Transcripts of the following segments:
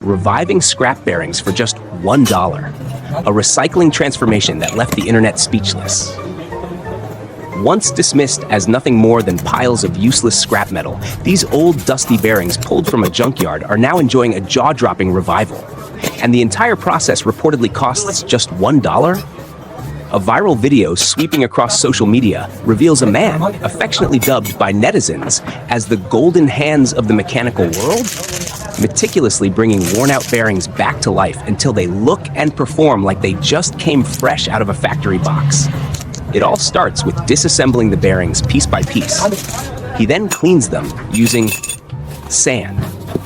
Reviving scrap bearings for just $1. A recycling transformation that left the internet speechless. Once dismissed as nothing more than piles of useless scrap metal, these old dusty bearings pulled from a junkyard are now enjoying a jaw-dropping revival. And the entire process reportedly costs just $1? A viral video sweeping across social media reveals a man affectionately dubbed by netizens as the golden hands of the mechanical world, meticulously bringing worn-out bearings back to life until they look and perform like they just came fresh out of a factory box. It all starts with disassembling the bearings piece by piece. He then cleans them using sand.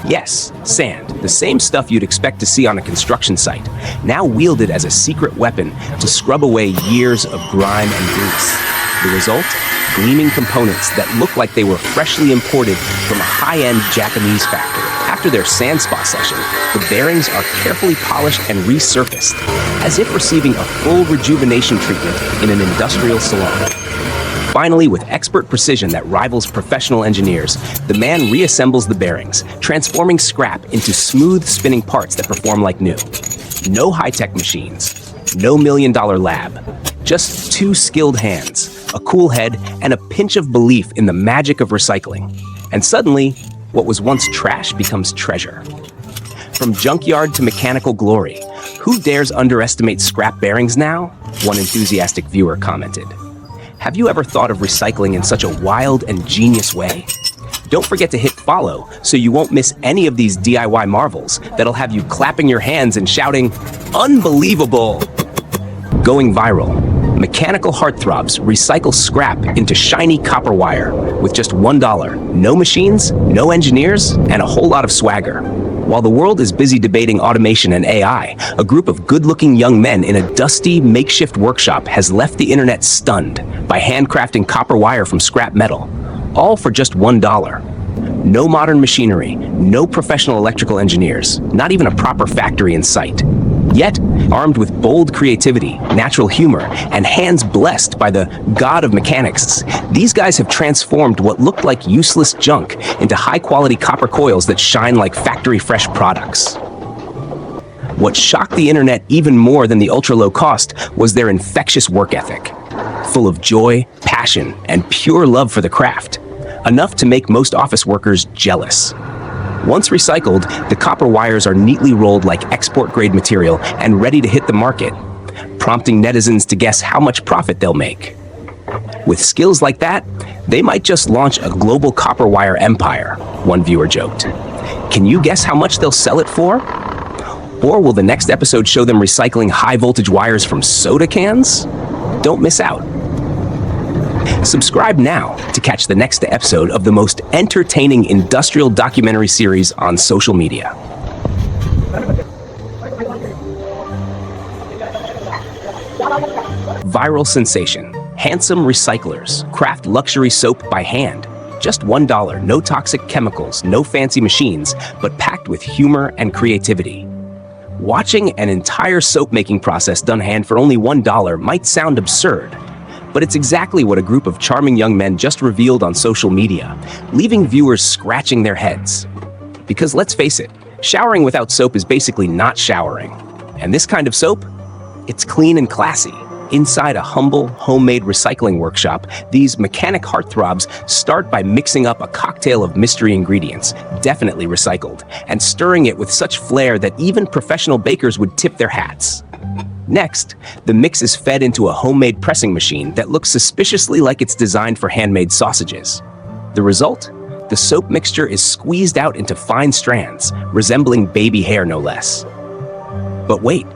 Yes, sand, the same stuff you'd expect to see on a construction site, now wielded as a secret weapon to scrub away years of grime and grease. The result? Gleaming components that look like they were freshly imported from a high-end Japanese factory. After their sand spa session, the bearings are carefully polished and resurfaced, as if receiving a full rejuvenation treatment in an industrial salon. Finally, with expert precision that rivals professional engineers, the man reassembles the bearings, transforming scrap into smooth spinning parts that perform like new. No high-tech machines, no million-dollar lab, just two skilled hands, a cool head, and a pinch of belief in the magic of recycling. And suddenly, what was once trash becomes treasure. From junkyard to mechanical glory, who dares underestimate scrap bearings now? One enthusiastic viewer commented. Have you ever thought of recycling in such a wild and genius way? Don't forget to hit follow so you won't miss any of these DIY marvels that'll have you clapping your hands and shouting, "Unbelievable!" Going viral, mechanical heartthrobs recycle scrap into shiny copper wire with just $1, no machines, no engineers, and a whole lot of swagger. While the world is busy debating automation and AI, a group of good-looking young men in a dusty, makeshift workshop has left the internet stunned by handcrafting copper wire from scrap metal, all for just $1. No modern machinery, no professional electrical engineers, not even a proper factory in sight. Yet, armed with bold creativity, natural humor, and hands blessed by the god of mechanics, these guys have transformed what looked like useless junk into high-quality copper coils that shine like factory-fresh products. What shocked the internet even more than the ultra-low cost was their infectious work ethic, full of joy, passion, and pure love for the craft, enough to make most office workers jealous. Once recycled, the copper wires are neatly rolled like export-grade material and ready to hit the market, prompting netizens to guess how much profit they'll make. With skills like that, they might just launch a global copper wire empire, one viewer joked. Can you guess how much they'll sell it for? Or will the next episode show them recycling high-voltage wires from soda cans? Don't miss out. Subscribe now to catch the next episode of the most entertaining industrial documentary series on social media. Viral sensation. Handsome recyclers craft luxury soap by hand. Just $1, no toxic chemicals, no fancy machines, but packed with humor and creativity. Watching an entire soap-making process done hand for only $1 might sound absurd, but it's exactly what a group of charming young men just revealed on social media, leaving viewers scratching their heads. Because let's face it, showering without soap is basically not showering. And this kind of soap? It's clean and classy. Inside a humble, homemade recycling workshop, these mechanic heartthrobs start by mixing up a cocktail of mystery ingredients, definitely recycled, and stirring it with such flair that even professional bakers would tip their hats. Next, the mix is fed into a homemade pressing machine that looks suspiciously like it's designed for handmade sausages. The result? The soap mixture is squeezed out into fine strands, resembling baby hair no less. But wait,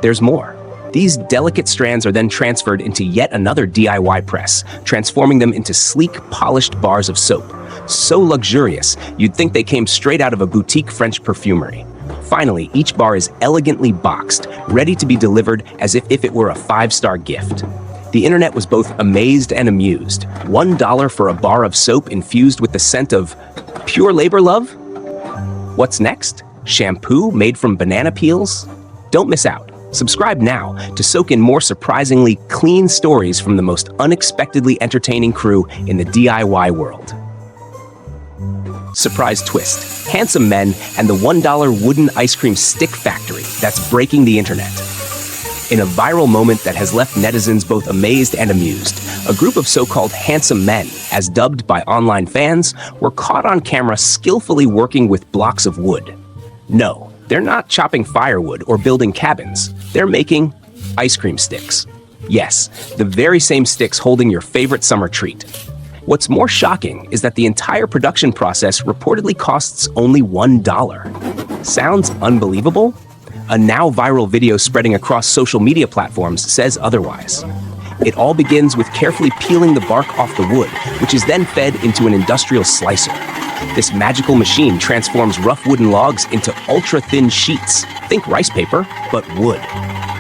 there's more. These delicate strands are then transferred into yet another DIY press, transforming them into sleek, polished bars of soap. So luxurious, you'd think they came straight out of a boutique French perfumery. Finally, each bar is elegantly boxed, ready to be delivered as if it were a 5-star gift. The internet was both amazed and amused. $1 for a bar of soap infused with the scent of pure labor love? What's next? Shampoo made from banana peels? Don't miss out. Subscribe now to soak in more surprisingly clean stories from the most unexpectedly entertaining crew in the DIY world. Surprise twist, handsome men and the $1 wooden ice cream stick factory that's breaking the internet. In a viral moment that has left netizens both amazed and amused, a group of so-called handsome men, as dubbed by online fans, were caught on camera skillfully working with blocks of wood. No, they're not chopping firewood or building cabins. They're making ice cream sticks. Yes, the very same sticks holding your favorite summer treat. What's more shocking is that the entire production process reportedly costs only $1. Sounds unbelievable? A now viral video spreading across social media platforms says otherwise. It all begins with carefully peeling the bark off the wood, which is then fed into an industrial slicer. This magical machine transforms rough wooden logs into ultra-thin sheets. Think rice paper, but wood.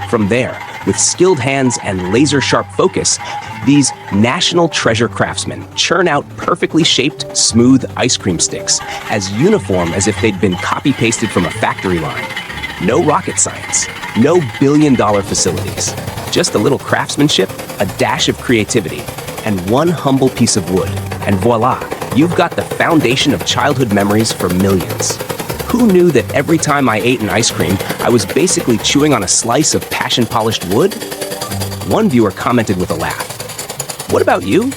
From there, with skilled hands and laser-sharp focus, these national treasure craftsmen churn out perfectly shaped, smooth ice cream sticks, as uniform as if they'd been copy-pasted from a factory line. No rocket science, no billion-dollar facilities, just a little craftsmanship, a dash of creativity, and one humble piece of wood. And voila, you've got the foundation of childhood memories for millions. Who knew that every time I ate an ice cream, I was basically chewing on a slice of passion-polished wood? One viewer commented with a laugh. What about you?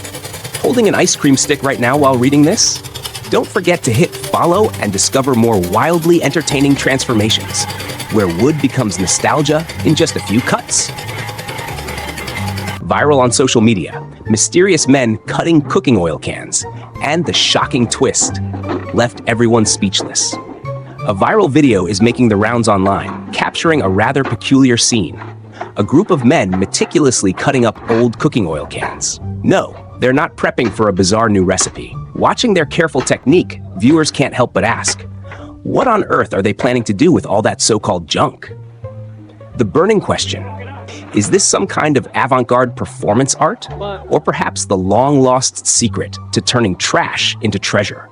Holding an ice cream stick right now while reading this? Don't forget to hit follow and discover more wildly entertaining transformations, where wood becomes nostalgia in just a few cuts. Viral on social media, mysterious men cutting cooking oil cans, and the shocking twist left everyone speechless. A viral video is making the rounds online, capturing a rather peculiar scene. A group of men meticulously cutting up old cooking oil cans. No, they're not prepping for a bizarre new recipe. Watching their careful technique, viewers can't help but ask, what on earth are they planning to do with all that so-called junk? The burning question, is this some kind of avant-garde performance art? Or perhaps the long-lost secret to turning trash into treasure?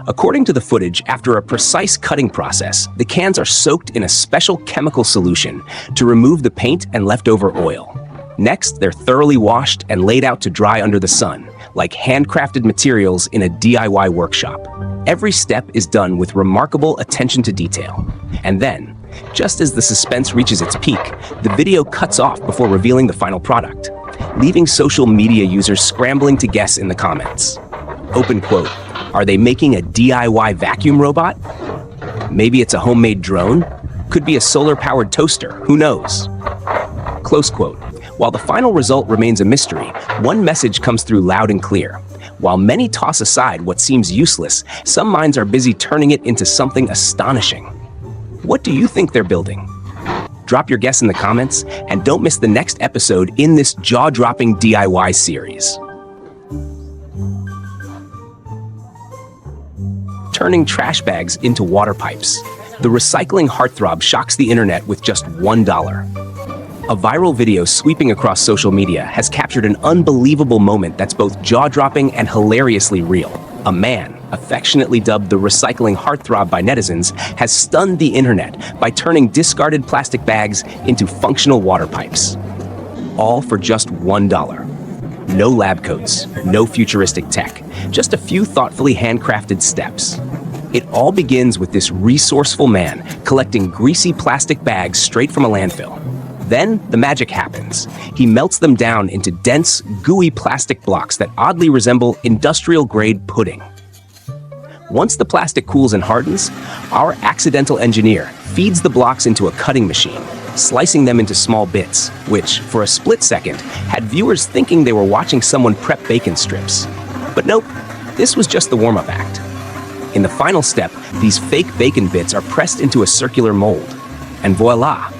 According to the footage, after a precise cutting process, the cans are soaked in a special chemical solution to remove the paint and leftover oil. Next, they're thoroughly washed and laid out to dry under the sun, like handcrafted materials in a DIY workshop. Every step is done with remarkable attention to detail. And then, just as the suspense reaches its peak, the video cuts off before revealing the final product, leaving social media users scrambling to guess in the comments. Open quote, are they making a DIY vacuum robot? Maybe it's a homemade drone? Could be a solar-powered toaster, who knows? Close quote. While the final result remains a mystery, one message comes through loud and clear. While many toss aside what seems useless, some minds are busy turning it into something astonishing. What do you think they're building? Drop your guess in the comments, and don't miss the next episode in this jaw-dropping DIY series. Turning trash bags into water pipes. The recycling heartthrob shocks the internet with just $1. A viral video sweeping across social media has captured an unbelievable moment that's both jaw-dropping and hilariously real. A man, affectionately dubbed the recycling heartthrob by netizens, has stunned the internet by turning discarded plastic bags into functional water pipes. All for just $1. No lab coats, no futuristic tech, just a few thoughtfully handcrafted steps. It all begins with this resourceful man collecting greasy plastic bags straight from a landfill. Then the magic happens. He melts them down into dense, gooey plastic blocks that oddly resemble industrial-grade pudding. Once the plastic cools and hardens, our accidental engineer feeds the blocks into a cutting machine, slicing them into small bits, which, for a split second, had viewers thinking they were watching someone prep bacon strips. But nope, this was just the warm-up act. In the final step, these fake bacon bits are pressed into a circular mold. And voila!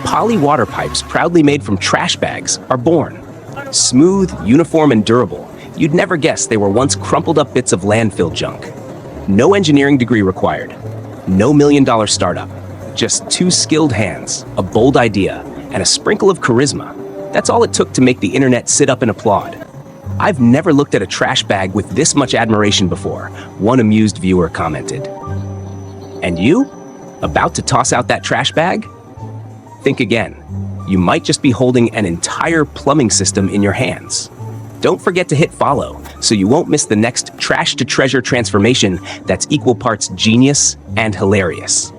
Poly water pipes proudly made from trash bags are born. Smooth, uniform, and durable, you'd never guess they were once crumpled up bits of landfill junk. No engineering degree required. No million-dollar startup. Just two skilled hands, a bold idea, and a sprinkle of charisma. That's all it took to make the internet sit up and applaud. I've never looked at a trash bag with this much admiration before, one amused viewer commented. And you? About to toss out that trash bag? Think again. You might just be holding an entire plumbing system in your hands. Don't forget to hit follow so you won't miss the next trash to treasure transformation that's equal parts genius and hilarious.